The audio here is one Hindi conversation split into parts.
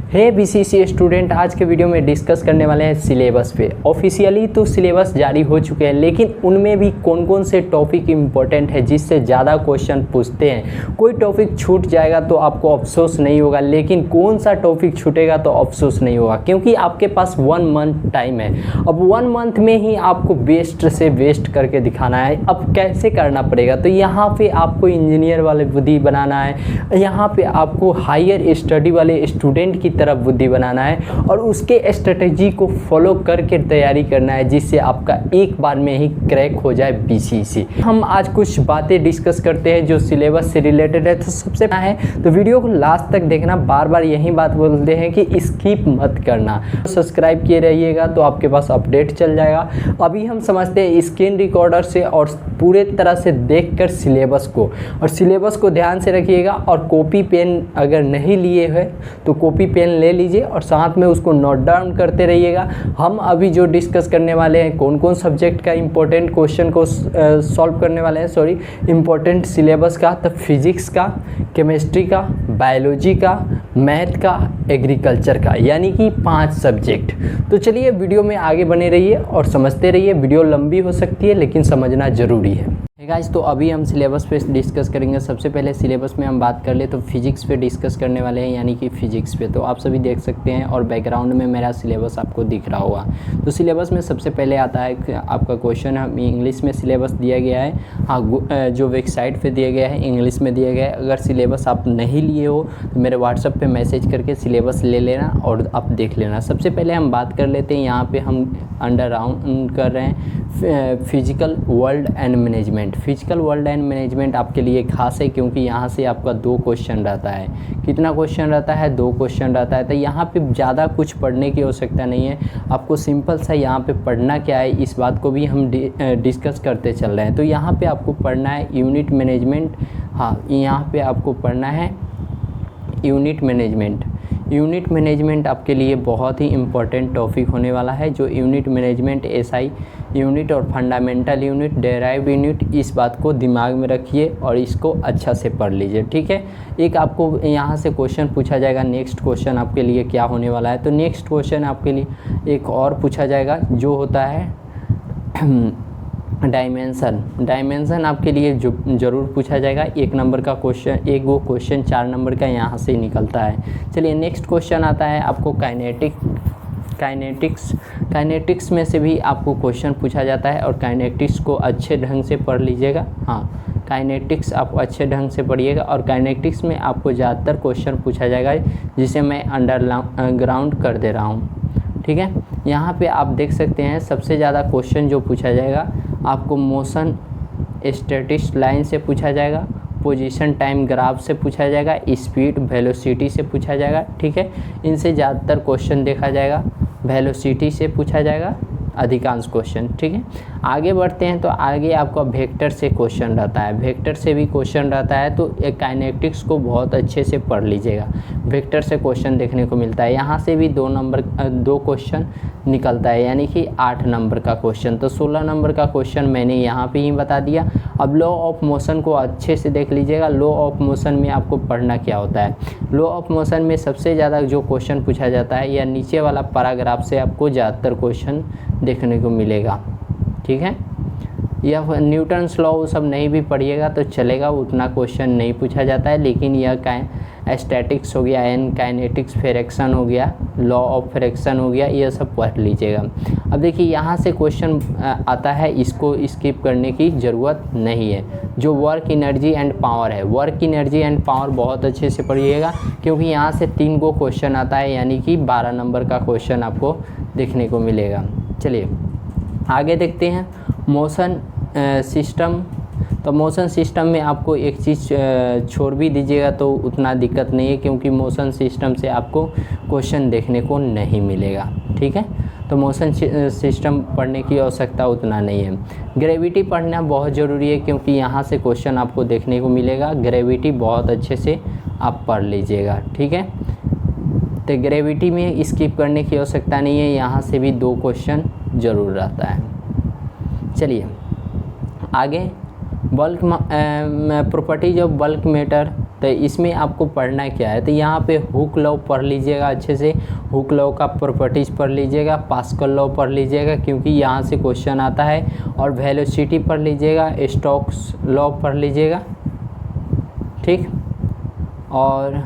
हे बीसीसी स्टूडेंट, आज के वीडियो में डिस्कस करने वाले हैं सिलेबस पे। ऑफिशियली तो सिलेबस जारी हो चुके हैं, लेकिन उनमें भी कौन कौन से टॉपिक इंपॉर्टेंट है जिससे ज़्यादा क्वेश्चन पूछते हैं। कोई टॉपिक छूट जाएगा तो आपको अफसोस नहीं होगा, लेकिन कौन सा टॉपिक छूटेगा तो अफसोस नहीं होगा, क्योंकि आपके पास 1 मंथ टाइम है। अब 1 मंथ में ही आपको बेस्ट से बेस्ट करके दिखाना है। अब कैसे करना पड़ेगा, तो यहाँ पे आपको इंजीनियर वाले बुद्धि बनाना है, यहाँ पे आपको हायर स्टडी वाले स्टूडेंट की तरफ बुद्धि बनाना है और उसके स्ट्रेटेजी को फॉलो करके तैयारी करना है, जिससे आपका एक बार में ही क्रैक हो जाए बीसीसी। हम आज कुछ बातें डिस्कस करते हैं जो सिलेबस से रिलेटेड है। तो सबसे पहला है तो वीडियो को लास्ट तक देखना। बार बार यही बात बोलते हैं कि स्किप मत करना। सब्सक्राइब किए रहिएगा तो आपके पास अपडेट चल जाएगा। अभी हम समझते हैं स्क्रीन रिकॉर्डर से और पूरे तरह से देखकर सिलेबस को, और सिलेबस को ध्यान से रखिएगा। और कॉपी पेन अगर नहीं लिए हैं तो कॉपी पेन ले लीजिए और साथ में उसको नोट डाउन करते रहिएगा। हम अभी जो डिस्कस करने वाले हैं, कौन कौन सब्जेक्ट का इंपॉर्टेंट क्वेश्चन को सॉल्व करने वाले हैं, इंपॉर्टेंट सिलेबस का, तो फिजिक्स का, केमिस्ट्री का, बायोलॉजी का, मैथ का, एग्रीकल्चर का, यानी कि 5 सब्जेक्ट। तो चलिए वीडियो में आगे बने रहिए और समझते रहिए। वीडियो लंबी हो सकती है लेकिन समझना ज़रूरी है। गाइस, तो अभी हम सिलेबस पे डिस्कस करेंगे। सबसे पहले सिलेबस में हम बात कर ले तो फिजिक्स पे डिस्कस करने वाले हैं, यानी कि फिजिक्स पे। तो आप सभी देख सकते हैं और बैकग्राउंड में मेरा सिलेबस आपको दिख रहा होगा। तो सिलेबस में सबसे पहले आता है आपका क्वेश्चन, हम इंग्लिश में सिलेबस दिया गया है। हाँ, जो वेबसाइट पर दिया गया है इंग्लिश में दिया गया है। अगर सिलेबस आप नहीं लिए हो तो मेरे व्हाट्सएप पर मैसेज करके सिलेबस ले लेना और आप देख लेना। सबसे पहले हम बात कर लेते हैं, यहाँ पर हम अंडर राउंड कर रहे हैं physical world and management. Physical world and management आपके लिए खास है, क्योंकि यहाँ से आपका 2 क्वेश्चन रहता है। कितना क्वेश्चन रहता है? 2 क्वेश्चन रहता है। तो यहाँ पे ज़्यादा कुछ पढ़ने की आवश्यकता नहीं है। आपको सिंपल सा यहाँ पे पढ़ना क्या है, इस बात को भी हम डिस्कस करते चल रहे हैं। तो यहाँ पे आपको पढ़ना है यूनिट मैनेजमेंट। हाँ, यहाँ पे आपको पढ़ना है यूनिट मैनेजमेंट। यूनिट मैनेजमेंट आपके लिए बहुत ही इम्पोर्टेंट टॉपिक होने वाला है। जो यूनिट मैनेजमेंट, एसआई यूनिट और फंडामेंटल यूनिट, डेराइव्ड यूनिट, इस बात को दिमाग में रखिए और इसको अच्छा से पढ़ लीजिए, ठीक है। एक आपको यहाँ से क्वेश्चन पूछा जाएगा। नेक्स्ट क्वेश्चन आपके लिए क्या होने वाला है, तो नेक्स्ट क्वेश्चन आपके लिए एक और पूछा जाएगा जो होता है डायमेंशन आपके लिए जो ज़रूर पूछा जाएगा। 1 नंबर का क्वेश्चन, एक वो क्वेश्चन 4 नंबर का यहाँ से निकलता है। चलिए नेक्स्ट क्वेश्चन आता है आपको काइनेटिक्स में से भी आपको क्वेश्चन पूछा जाता है, और काइनेटिक्स को अच्छे ढंग से पढ़ लीजिएगा। हाँ, काइनेटिक्स आप अच्छे ढंग से पढ़िएगा, और काइनेटिक्स में आपको ज़्यादातर क्वेश्चन पूछा जाएगा, जिसे मैं अंडरग्राउंड कर दे रहा हूँ, ठीक है। यहाँ पे आप देख सकते हैं सबसे ज़्यादा क्वेश्चन जो पूछा जाएगा आपको मोशन स्टैटिक्स लाइन से पूछा जाएगा, पोजीशन टाइम ग्राफ से पूछा जाएगा, स्पीड वेलोसिटी से पूछा जाएगा, ठीक है। इनसे ज़्यादातर क्वेश्चन देखा जाएगा। वेलोसिटी से पूछा जाएगा अधिकांश क्वेश्चन, ठीक है। आगे बढ़ते हैं तो आगे आपका वेक्टर से क्वेश्चन रहता है। वेक्टर से भी क्वेश्चन रहता है, तो एक काइनेटिक्स को बहुत अच्छे से पढ़ लीजिएगा। वेक्टर से क्वेश्चन देखने को मिलता है। यहाँ से भी 2 क्वेश्चन निकलता है, यानी कि 8 नंबर का क्वेश्चन। तो 16 नंबर का क्वेश्चन मैंने यहाँ पे ही बता दिया। अब लॉ ऑफ मोशन को अच्छे से देख लीजिएगा। लॉ ऑफ मोशन में आपको पढ़ना क्या होता है। लॉ ऑफ मोशन में सबसे ज़्यादा जो क्वेश्चन पूछा जाता है, या नीचे वाला पैराग्राफ से आपको ज़्यादातर क्वेश्चन देखने को मिलेगा, ठीक है। या न्यूटन्स लॉ सब नहीं भी पढ़िएगा तो चलेगा, उतना क्वेश्चन नहीं पूछा जाता है। लेकिन यह स्टैटिक्स हो गया, काइनेटिक्स, फ्रैक्शन हो गया, लॉ ऑफ फ्रैक्शन हो गया, यह सब पढ़ लीजिएगा। अब देखिए यहाँ से क्वेश्चन आता है, इसको स्किप करने की ज़रूरत नहीं है। जो वर्क एनर्जी एंड पावर है, वर्क एनर्जी एंड पावर बहुत अच्छे से पढ़िएगा, क्योंकि यहाँ से 3 को क्वेश्चन आता है, यानी कि 12 नंबर का क्वेश्चन आपको देखने को मिलेगा। चलिए आगे देखते हैं मोशन सिस्टम। तो मोशन सिस्टम में आपको एक चीज़ छोड़ भी दीजिएगा तो उतना दिक्कत नहीं है, क्योंकि मोशन सिस्टम से आपको क्वेश्चन देखने को नहीं मिलेगा, ठीक है। तो मोशन सिस्टम पढ़ने की आवश्यकता उतना नहीं है। ग्रेविटी पढ़ना बहुत ज़रूरी है, क्योंकि यहाँ से क्वेश्चन आपको देखने को मिलेगा। ग्रेविटी बहुत अच्छे से आप पढ़ लीजिएगा, ठीक है। तो ग्रेविटी में स्किप करने की आवश्यकता नहीं है, यहाँ से भी 2 क्वेश्चन ज़रूर रहता है। चलिए आगे, bulk properties of bulk matter तो इसमें आपको पढ़ना क्या है, तो यहाँ पे हुक लॉ पढ़ लीजिएगा अच्छे से, हुक लॉ का प्रॉपर्टीज़ पढ़ लीजिएगा, पास्कल लॉ पढ़ लीजिएगा क्योंकि यहाँ से क्वेश्चन आता है, और वेलोसिटी पढ़ लीजिएगा, स्टोक्स लॉ पढ़ लीजिएगा, ठीक। और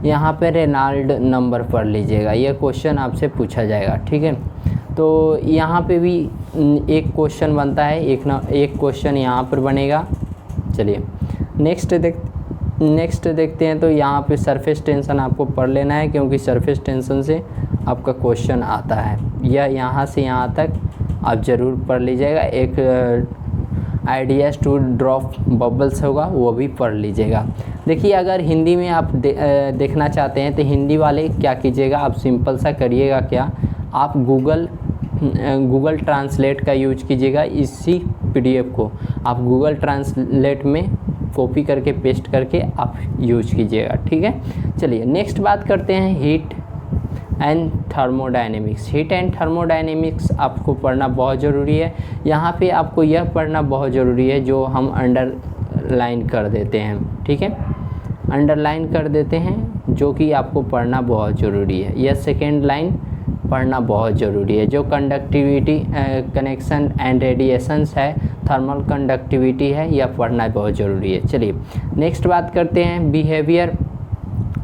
यहाँ पे रेनॉल्ड नंबर पढ़ लीजिएगा, यह क्वेश्चन आपसे पूछा जाएगा, ठीक है। तो यहाँ पे भी एक क्वेश्चन बनता है, एक क्वेश्चन यहाँ पर बनेगा। चलिए नेक्स्ट देखते हैं। तो यहाँ पे सरफेस टेंशन आपको पढ़ लेना है क्योंकि सरफेस टेंशन से आपका क्वेश्चन आता है, यह यहाँ से यहाँ तक आप ज़रूर पढ़ लीजिएगा। एक आइडियाज़ टू ड्रॉप बबल्स होगा, वो भी पढ़ लीजिएगा। देखिए अगर हिंदी में आप देखना चाहते हैं तो हिंदी वाले क्या कीजिएगा, आप सिंपल सा करिएगा, क्या आप गूगल ट्रांसलेट का यूज कीजिएगा। इसी पीडीएफ को आप गूगल ट्रांसलेट में कॉपी करके पेस्ट करके आप यूज कीजिएगा, ठीक है। चलिए नेक्स्ट बात करते हैं heat and thermodynamics. Heat and thermodynamics आपको पढ़ना बहुत ज़रूरी है। यहाँ पे आपको यह पढ़ना बहुत ज़रूरी है जो हम अंडरलाइन कर देते हैं, ठीक है, अंडरलाइन कर देते हैं, जो कि आपको पढ़ना बहुत ज़रूरी है। यह सेकेंड लाइन पढ़ना बहुत ज़रूरी है, जो कंडक्टिविटी कनेक्शन एंड रेडिएशंस है, थर्मल कंडक्टिविटी है, यह पढ़ना बहुत ज़रूरी है। चलिए नेक्स्ट बात करते हैं behaviour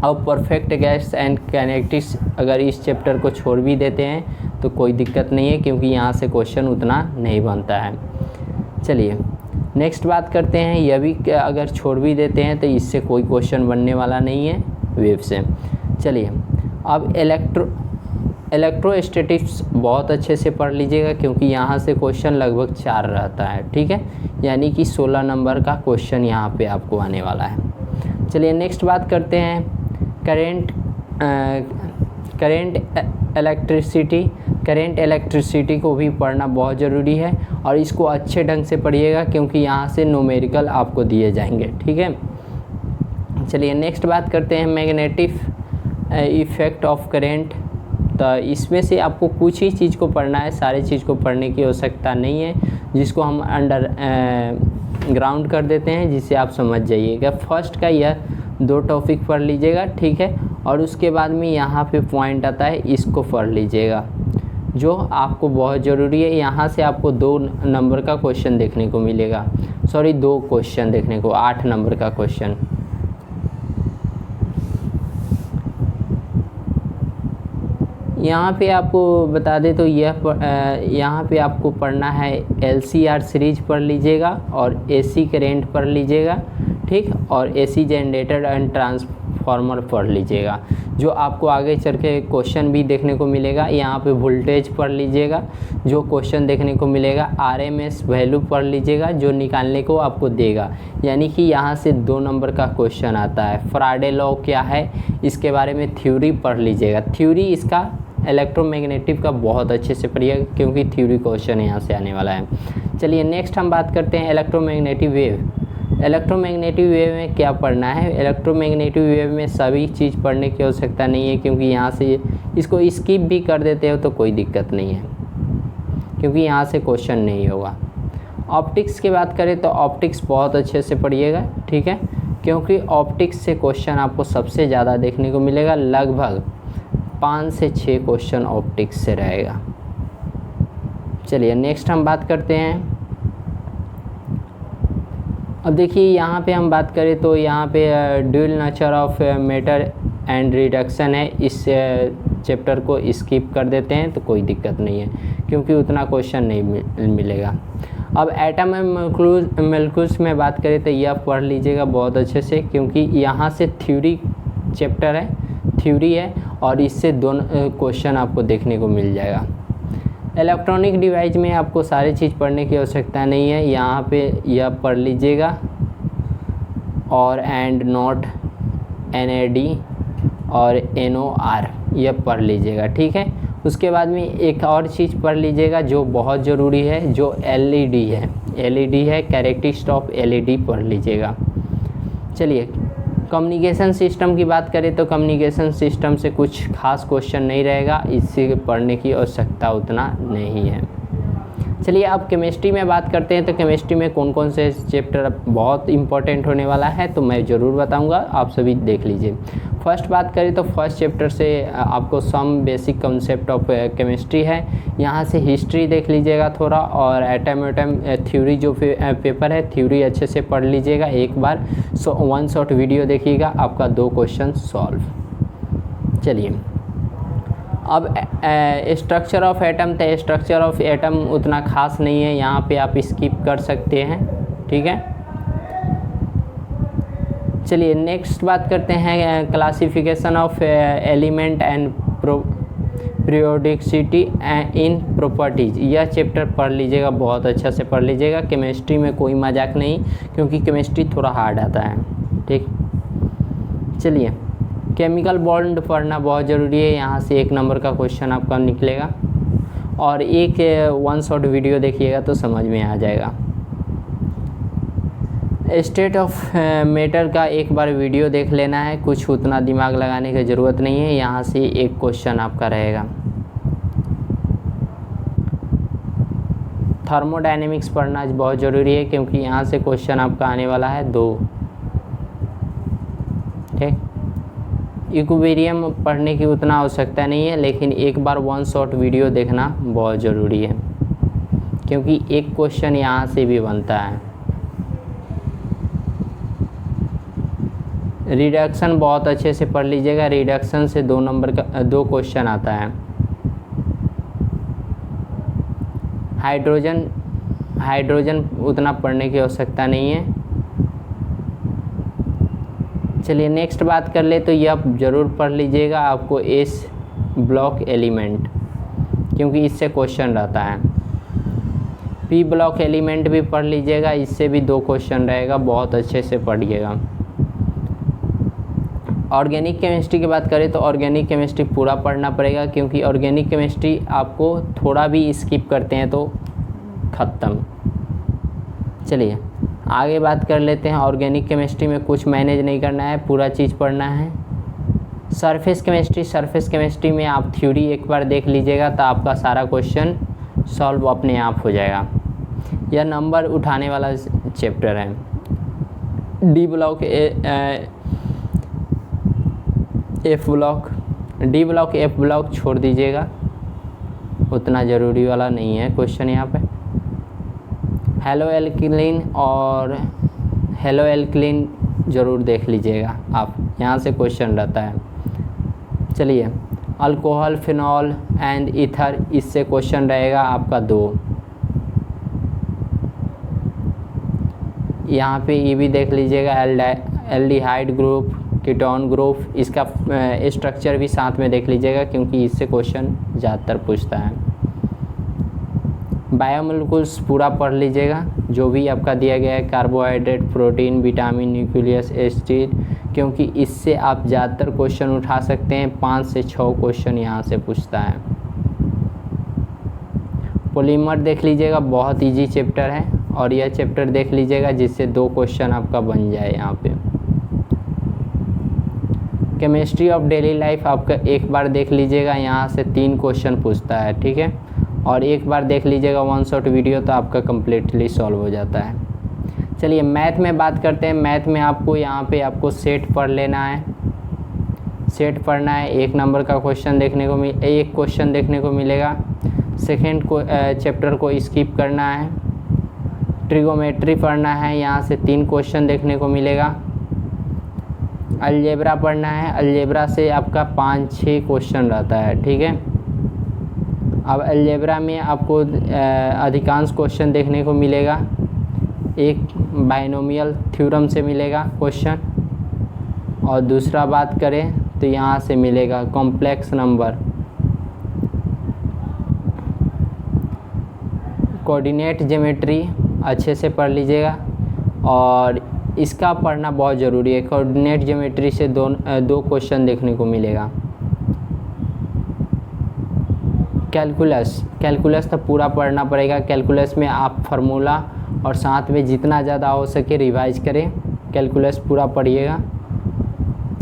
of perfect gas and kinetics. अगर इस चैप्टर को छोड़ भी देते हैं तो कोई दिक्कत नहीं है क्योंकि यहाँ से क्वेश्चन उतना नहीं बनता है। चलिए नेक्स्ट बात करते हैं, यह भी अगर छोड़ भी देते हैं तो इससे कोई क्वेश्चन बनने वाला नहीं है वेव से। चलिए अब इलेक्ट्रोस्टैटिक्स बहुत अच्छे से पढ़ लीजिएगा क्योंकि यहाँ से क्वेश्चन लगभग 4 रहता है, ठीक है, यानी कि 16 नंबर का क्वेश्चन यहाँ पे आपको आने वाला है। चलिए नेक्स्ट बात करते हैं करेंट इलेक्ट्रिसिटी को भी पढ़ना बहुत ज़रूरी है और इसको अच्छे ढंग से पढ़िएगा क्योंकि यहाँ से न्यूमेरिकल आपको दिए जाएंगे, ठीक है। चलिए नेक्स्ट बात करते हैं मैग्नेटिक इफ़ेक्ट ऑफ करेंट। तो इसमें से आपको कुछ ही चीज़ को पढ़ना है, सारी चीज़ को पढ़ने की आवश्यकता नहीं है, जिसको हम अंडर ग्राउंड कर देते हैं, जिसे आप समझ जाइएगा। फर्स्ट का यह 2 टॉपिक पढ़ लीजिएगा, ठीक है, और उसके बाद में यहाँ पे पॉइंट आता है, इसको पढ़ लीजिएगा जो आपको बहुत ज़रूरी है। यहाँ से आपको 2 नंबर का क्वेश्चन देखने को मिलेगा, 2 क्वेश्चन देखने को, 8 नंबर का क्वेश्चन। यहाँ पे आपको बता दें तो यहाँ पे आपको पढ़ना है LCR सीरीज पढ़ लीजिएगा और AC करेंट पढ़ लीजिएगा, ठीक, और AC जनरेटर एंड ट्रांसफार्मर पढ़ लीजिएगा, जो आपको आगे चल के क्वेश्चन भी देखने को मिलेगा। यहाँ पे वोल्टेज पढ़ लीजिएगा, जो क्वेश्चन देखने को मिलेगा। RMS वैल्यू पढ़ लीजिएगा, जो निकालने को आपको देगा, यानी कि यहाँ से 2 नंबर का क्वेश्चन आता है। फैराडे लॉ क्या है, इसके बारे में थ्योरी पढ़ लीजिएगा। थ्योरी इसका इलेक्ट्रोमैग्नेटिक का बहुत अच्छे से पढ़िएगा क्योंकि थ्योरी क्वेश्चन यहाँ से आने वाला है। चलिए नेक्स्ट हम बात करते हैं इलेक्ट्रोमैग्नेटिक वेव। इलेक्ट्रोमैग्नेटिक वेव में क्या पढ़ना है, इलेक्ट्रोमैग्नेटिक वेव में सभी चीज़ पढ़ने की आवश्यकता नहीं है क्योंकि यहाँ से इसको स्किप भी कर देते हो तो कोई दिक्कत नहीं है क्योंकि यहाँ से क्वेश्चन नहीं होगा। ऑप्टिक्स की बात करें तो ऑप्टिक्स बहुत अच्छे से पढ़िएगा, ठीक है, क्योंकि ऑप्टिक्स से क्वेश्चन आपको सबसे ज़्यादा देखने को मिलेगा, लगभग 5 से 6 क्वेश्चन ऑप्टिक्स से रहेगा। चलिए नेक्स्ट हम बात करते हैं। अब देखिए यहाँ पे हम बात करें तो यहाँ पे dual nature of matter and reduction है, इस चैप्टर को स्किप कर देते हैं तो कोई दिक्कत नहीं है क्योंकि उतना क्वेश्चन नहीं मिलेगा। अब एटम एंड मोलेक्यूल्स में बात करें तो यह पढ़ लीजिएगा बहुत अच्छे से क्योंकि यहाँ से थ्योरी चैप्टर है, थ्योरी है और इससे 2 क्वेश्चन आपको देखने को मिल जाएगा। इलेक्ट्रॉनिक डिवाइस में आपको सारी चीज़ पढ़ने की आवश्यकता नहीं है, यहाँ पे यह पढ़ लीजिएगा और एंड नॉट NAD और NOR यह पढ़ लीजिएगा, ठीक है। उसके बाद में एक और चीज़ पढ़ लीजिएगा जो बहुत ज़रूरी है, जो LED है, LED है, कैरेक्टरिस्टिक्स ऑफ LED पढ़ लीजिएगा। चलिए कम्युनिकेशन सिस्टम की बात करें तो कम्युनिकेशन सिस्टम से कुछ खास क्वेश्चन नहीं रहेगा, इससे पढ़ने की आवश्यकता उतना नहीं है। चलिए अब केमिस्ट्री में बात करते हैं। तो केमिस्ट्री में कौन कौन से चैप्टर बहुत इंपॉर्टेंट होने वाला है तो मैं ज़रूर बताऊंगा, आप सभी देख लीजिए। फर्स्ट बात करें तो फर्स्ट चैप्टर से आपको some basic concept of chemistry है, यहाँ से हिस्ट्री देख लीजिएगा थोड़ा, और एटम थ्योरी जो पेपर है थ्योरी अच्छे से पढ़ लीजिएगा एक बार। वन शॉट वीडियो देखिएगा, आपका 2 क्वेश्चन सॉल्व। चलिए अब स्ट्रक्चर ऑफ एटम, तो स्ट्रक्चर ऑफ एटम उतना खास नहीं है, यहाँ पे आप स्किप कर सकते हैं, ठीक है। चलिए नेक्स्ट बात करते हैं classification of element and periodicity in properties. यह चैप्टर पढ़ लीजिएगा, बहुत अच्छा से पढ़ लीजिएगा। केमिस्ट्री में कोई मजाक नहीं, क्योंकि केमिस्ट्री थोड़ा हार्ड आता है, ठीक। चलिए केमिकल बॉन्ड पढ़ना बहुत ज़रूरी है, यहाँ से 1 नंबर का क्वेश्चन आपका निकलेगा, और एक 1 शॉट वीडियो देखिएगा तो समझ में आ जाएगा। स्टेट ऑफ मैटर का एक बार वीडियो देख लेना है, कुछ उतना दिमाग लगाने की ज़रूरत नहीं है, यहाँ से 1 क्वेश्चन आपका रहेगा। थर्मोडायनेमिक्स पढ़ना बहुत ज़रूरी है, क्योंकि यहाँ से क्वेश्चन आपका आने वाला है 2, ठीक। इक्विलिब्रियम पढ़ने की उतना आवश्यकता नहीं है, लेकिन एक बार 1 शॉट वीडियो देखना बहुत ज़रूरी है, क्योंकि एक क्वेश्चन यहाँ से भी बनता है। रिडक्शन बहुत अच्छे से पढ़ लीजिएगा, रिडक्शन से 2 नंबर का 2 क्वेश्चन आता है। हाइड्रोजन उतना पढ़ने की आवश्यकता नहीं है। चलिए नेक्स्ट बात कर ले, तो यह ज़रूर पढ़ लीजिएगा आपको एस ब्लॉक एलिमेंट, क्योंकि इससे क्वेश्चन रहता है। पी ब्लॉक एलिमेंट भी पढ़ लीजिएगा, इससे भी 2 क्वेश्चन रहेगा, बहुत अच्छे से पढ़िएगा। ऑर्गेनिक केमिस्ट्री की बात करें तो ऑर्गेनिक केमिस्ट्री पूरा पढ़ना पड़ेगा, क्योंकि ऑर्गेनिक केमिस्ट्री आपको थोड़ा भी स्किप करते हैं तो ख़त्म। चलिए आगे बात कर लेते हैं। ऑर्गेनिक केमिस्ट्री में कुछ मैनेज नहीं करना है, पूरा चीज़ पढ़ना है। सरफेस केमिस्ट्री में आप थ्योरी एक बार देख लीजिएगा तो आपका सारा क्वेश्चन सॉल्व अपने आप हो जाएगा। यह नंबर उठाने वाला चैप्टर है। डी ब्लॉक एफ ब्लॉक छोड़ दीजिएगा, उतना ज़रूरी वाला नहीं है क्वेश्चन यहाँ पे। हेलो एल्किलीन ज़रूर देख लीजिएगा आप, यहाँ से क्वेश्चन रहता है। चलिए अल्कोहल, फिनॉल एंड ईथर, इससे क्वेश्चन रहेगा आपका 2। यहाँ पे ये भी देख लीजिएगा, एल्डिहाइड ग्रुप, कीटोन ग्रुप, इसका स्ट्रक्चर भी साथ में देख लीजिएगा, क्योंकि इससे क्वेश्चन ज़्यादातर पूछता है। बायोमोलिकुल्स पूरा पढ़ लीजिएगा, जो भी आपका दिया गया है, carbohydrate, protein, vitamin, nucleus acid, क्योंकि इससे आप ज़्यादातर क्वेश्चन उठा सकते हैं। 5 से 6 क्वेश्चन यहाँ से पूछता है। पॉलीमर देख लीजिएगा, बहुत इजी चैप्टर है, और यह चैप्टर देख लीजिएगा जिससे 2 क्वेश्चन आपका बन जाए यहाँ पे। केमिस्ट्री ऑफ डेली लाइफ आपका एक बार देख लीजिएगा, यहाँ से 3 क्वेश्चन पूछता है, ठीक है। और एक बार देख लीजिएगा 1 शॉट वीडियो तो आपका कम्प्लीटली सॉल्व हो जाता है। चलिए मैथ में बात करते हैं। मैथ में आपको यहाँ पे आपको सेट पढ़ लेना है, सेट पढ़ना है। 1 नंबर का क्वेश्चन देखने को एक क्वेश्चन देखने को मिलेगा। सेकेंड चैप्टर को स्किप करना है। ट्रिगोमेट्री पढ़ना है, यहाँ से 3 क्वेश्चन देखने को मिलेगा। अलजेब्रा पढ़ना है, अलजेब्रा से आपका 5-6 क्वेश्चन रहता है, ठीक है। अब अलजेब्रा में आपको अधिकांश क्वेश्चन देखने को मिलेगा। एक बाइनोमियल थ्योरम से मिलेगा क्वेश्चन, और दूसरा बात करें तो यहाँ से मिलेगा कॉम्प्लेक्स नंबर, कोऑर्डिनेट ज्योमेट्री अच्छे से पढ़ लीजिएगा, और इसका पढ़ना बहुत ज़रूरी है। कोऑर्डिनेट ज्योमेट्री से 2 क्वेश्चन देखने को मिलेगा। कैलकुलस तो पूरा पढ़ना पड़ेगा। कैलकुलस में आप फार्मूला और साथ में जितना ज़्यादा हो सके रिवाइज करें, कैलकुलस पूरा पढ़िएगा।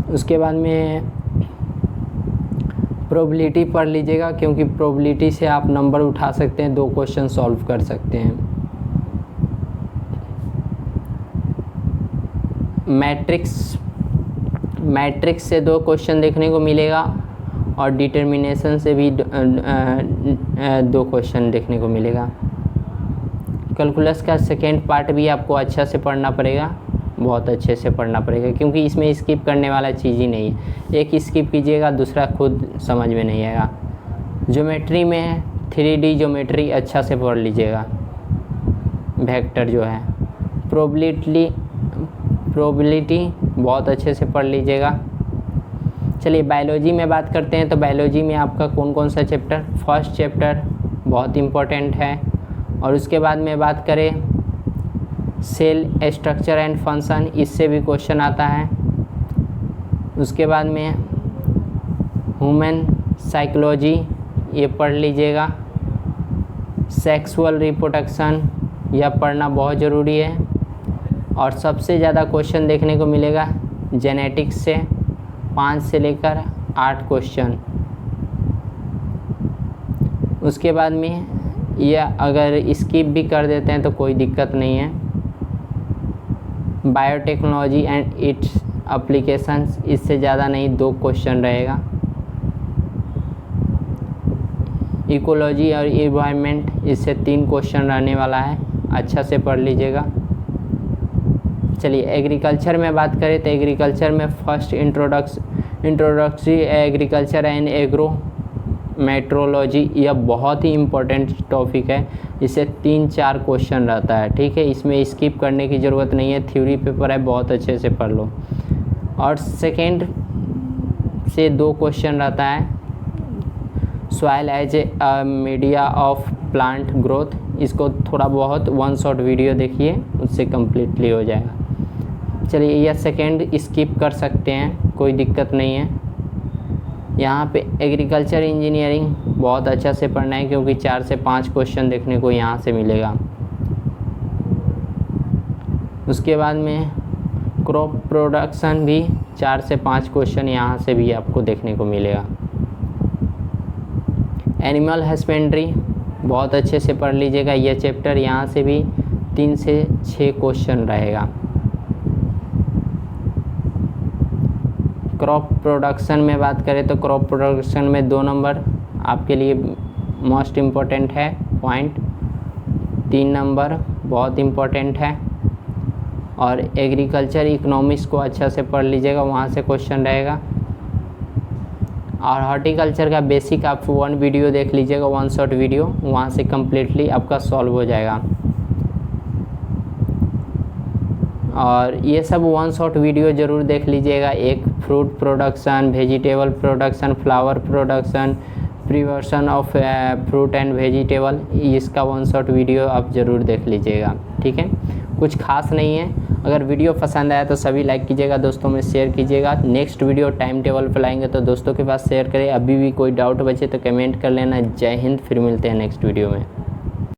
उसके बाद में प्रोबेबिलिटी पढ़ लीजिएगा, क्योंकि प्रोबेबिलिटी से आप नंबर उठा सकते हैं, 2 क्वेश्चन सॉल्व कर सकते हैं। मैट्रिक्स से 2 क्वेश्चन देखने को मिलेगा और डिटर्मिनेशन से भी 2 क्वेश्चन देखने को मिलेगा। कैलकुलस का सेकेंड पार्ट भी आपको अच्छा से पढ़ना पड़ेगा, बहुत अच्छे से पढ़ना पड़ेगा, क्योंकि इसमें स्किप करने वाला चीज़ ही नहीं है। एक स्किप कीजिएगा, दूसरा खुद समझ में नहीं आएगा। ज्योमेट्री में है 3D ज्योमेट्री, अच्छा से पढ़ लीजिएगा। वेक्टर जो है, प्रोबेबिलिटी बहुत अच्छे से पढ़ लीजिएगा। चलिए बायोलॉजी में बात करते हैं। तो बायोलॉजी में आपका कौन कौन सा चैप्टर, फर्स्ट चैप्टर बहुत इम्पोर्टेंट है। और उसके बाद में बात करें सेल स्ट्रक्चर एंड फंक्शन, इससे भी क्वेश्चन आता है। उसके बाद में ह्यूमन साइकोलॉजी, ये पढ़ लीजिएगा। सेक्सुअल रिप्रोडक्शन, यह पढ़ना बहुत ज़रूरी है। और सबसे ज़्यादा क्वेश्चन देखने को मिलेगा जेनेटिक्स से, 5 से लेकर 8 क्वेश्चन। उसके बाद में यह अगर स्किप भी कर देते हैं तो कोई दिक्कत नहीं है। बायोटेक्नोलॉजी एंड इट्स एप्लीकेशंस, इससे ज़्यादा नहीं, 2 क्वेश्चन रहेगा। इकोलॉजी और इन्वायरमेंट, इससे 3 क्वेश्चन रहने वाला है, अच्छा से पढ़ लीजिएगा। चलिए एग्रीकल्चर में बात करें तो एग्रीकल्चर में first introductory agriculture and agro metrology, यह बहुत ही इम्पोर्टेंट टॉपिक है। इससे 3-4 क्वेश्चन रहता है, ठीक है। इसमें स्किप करने की ज़रूरत नहीं है, थ्योरी पेपर है, बहुत अच्छे से पढ़ लो। और सेकेंड से 2 क्वेश्चन रहता है, soil as a media of plant growth, इसको थोड़ा बहुत 1 शॉट वीडियो देखिए, उससे कम्प्लीटली हो जाएगा। चलिए यह सेकेंड स्किप कर सकते हैं, कोई दिक्कत नहीं है। यहाँ पे एग्रीकल्चर इंजीनियरिंग बहुत अच्छा से पढ़ना है, क्योंकि 4 से 5 क्वेश्चन देखने को यहाँ से मिलेगा। उसके बाद में क्रॉप प्रोडक्शन भी 4 से 5 क्वेश्चन यहाँ से भी आपको देखने को मिलेगा। एनिमल हस्बेंड्री बहुत अच्छे से पढ़ लीजिएगा, यह चैप्टर यहाँ से भी 3 से 6 क्वेश्चन रहेगा। क्रॉप प्रोडक्शन में बात करें तो क्रॉप प्रोडक्शन में 2 नंबर आपके लिए मोस्ट इम्पोर्टेंट है पॉइंट, 3 नंबर बहुत इम्पोर्टेंट है। और एग्रीकल्चर इकोनॉमिक्स को अच्छा से पढ़ लीजिएगा, वहाँ से क्वेश्चन रहेगा। और हॉर्टिकल्चर का बेसिक आप 1 वीडियो देख लीजिएगा, 1 शॉट वीडियो, वहाँ से कम्प्लीटली आपका सॉल्व हो जाएगा। और ये सब 1 शॉट वीडियो ज़रूर देख लीजिएगा। एक fruit production, vegetable production, flower production, preservation of fruit and vegetable, इसका 1 शॉट वीडियो आप ज़रूर देख लीजिएगा, ठीक है। कुछ खास नहीं है। अगर वीडियो पसंद आया तो सभी लाइक कीजिएगा, दोस्तों में शेयर कीजिएगा। नेक्स्ट वीडियो टाइम टेबल पर लाएंगे तो दोस्तों के पास शेयर करें। अभी भी कोई डाउट बचे तो कमेंट कर लेना। जय हिंद, फिर मिलते हैं नेक्स्ट वीडियो में।